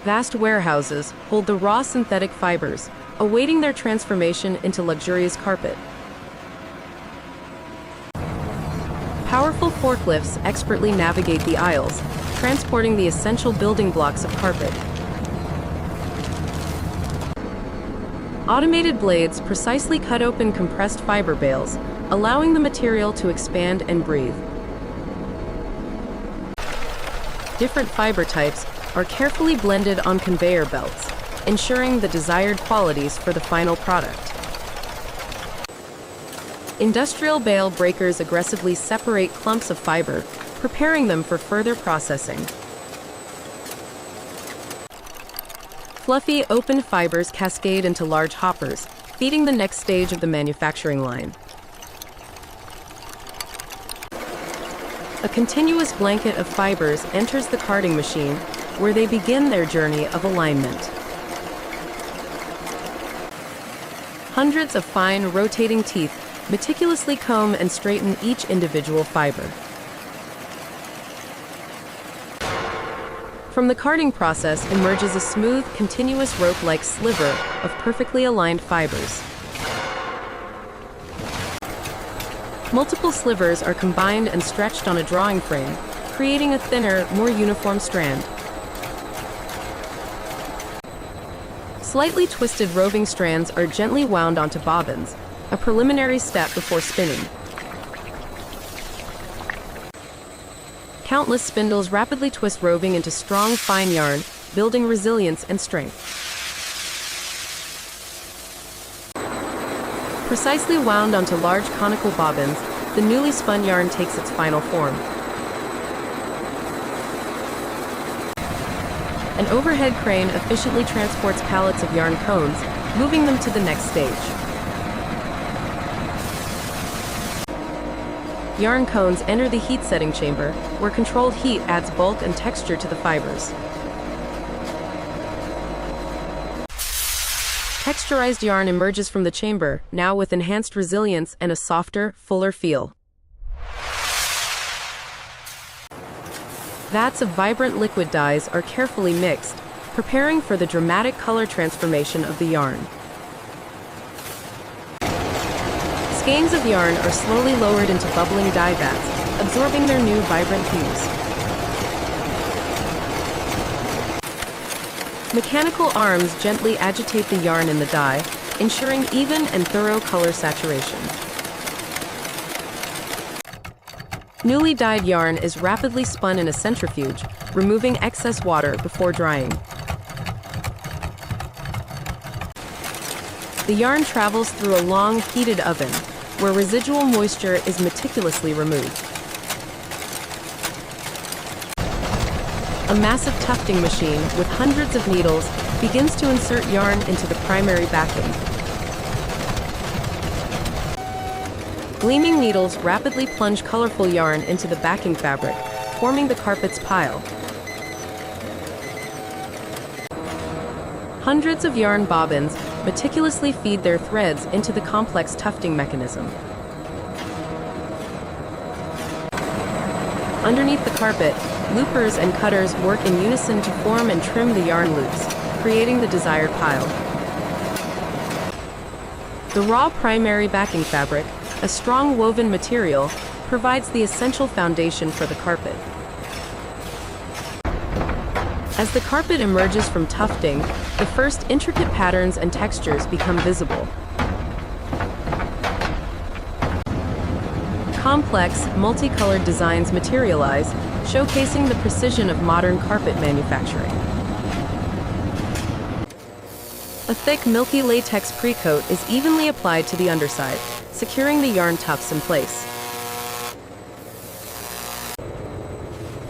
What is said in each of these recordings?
Vast warehouses hold the raw synthetic fibers, awaiting their transformation into luxurious carpet. Powerful forklifts expertly navigate the aisles, transporting the essential building blocks of carpet. Automated blades precisely cut open compressed fiber bales, allowing the material to expand and breathe. Different fiber types are carefully blended on conveyor belts, ensuring the desired qualities for the final product. Industrial bale breakers aggressively separate clumps of fiber, preparing them for further processing. Fluffy, open fibers cascade into large hoppers, feeding the next stage of the manufacturing line. A continuous blanket of fibers enters the carding machine, where they begin their journey of alignment. Hundreds of fine, rotating teeth meticulously comb and straighten each individual fiber. From the carding process emerges a smooth, continuous rope-like sliver of perfectly aligned fibers. Multiple slivers are combined and stretched on a drawing frame, creating a thinner, more uniform strand. Slightly twisted roving strands are gently wound onto bobbins, a preliminary step before spinning. Countless spindles rapidly twist roving into strong, fine yarn, building resilience and strength. Precisely wound onto large conical bobbins, the newly spun yarn takes its final form. An overhead crane efficiently transports pallets of yarn cones, moving them to the next stage. Yarn cones enter the heat-setting chamber, where controlled heat adds bulk and texture to the fibers. Texturized yarn emerges from the chamber, now with enhanced resilience and a softer, fuller feel. Vats of vibrant liquid dyes are carefully mixed, preparing for the dramatic color transformation of the yarn. Skeins of yarn are slowly lowered into bubbling dye vats, absorbing their new vibrant hues. Mechanical arms gently agitate the yarn in the dye, ensuring even and thorough color saturation. Newly dyed yarn is rapidly spun in a centrifuge, removing excess water before drying. The yarn travels through a long, heated oven, where residual moisture is meticulously removed. A massive tufting machine with hundreds of needles begins to insert yarn into the primary backing. Gleaming needles rapidly plunge colorful yarn into the backing fabric, forming the carpet's pile. Hundreds of yarn bobbins meticulously feed their threads into the complex tufting mechanism. Underneath the carpet, loopers and cutters work in unison to form and trim the yarn loops, creating the desired pile. The raw primary backing fabric, a strong woven material, provides the essential foundation for the carpet. As the carpet emerges from tufting, the first intricate patterns and textures become visible. Complex, multicolored designs materialize, showcasing the precision of modern carpet manufacturing. A thick, milky latex precoat is evenly applied to the underside, securing the yarn tufts in place.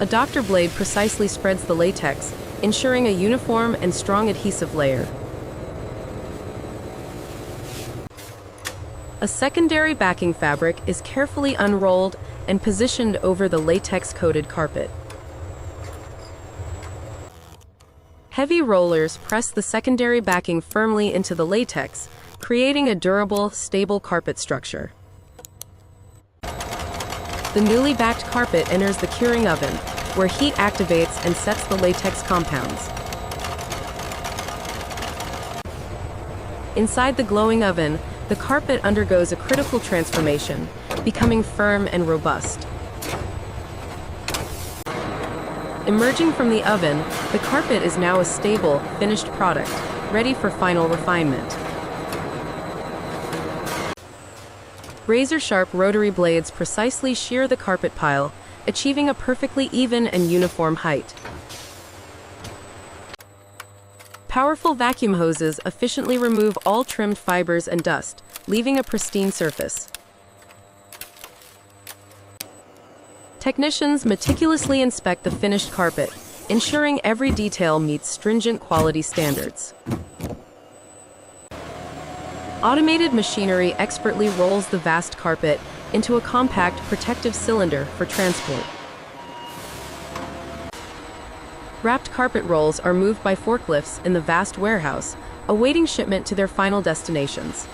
A doctor blade precisely spreads the latex, ensuring a uniform and strong adhesive layer. A secondary backing fabric is carefully unrolled and positioned over the latex-coated carpet. Heavy rollers press the secondary backing firmly into the latex, creating a durable, stable carpet structure. The newly backed carpet enters the curing oven, where heat activates and sets the latex compounds. Inside the glowing oven, the carpet undergoes a critical transformation, becoming firm and robust. Emerging from the oven, the carpet is now a stable, finished product, ready for final refinement. Razor-sharp rotary blades precisely shear the carpet pile, achieving a perfectly even and uniform height. Powerful vacuum hoses efficiently remove all trimmed fibers and dust, leaving a pristine surface. Technicians meticulously inspect the finished carpet, ensuring every detail meets stringent quality standards. Automated machinery expertly rolls the vast carpet into a compact, protective cylinder for transport. Wrapped carpet rolls are moved by forklifts in the vast warehouse, awaiting shipment to their final destinations.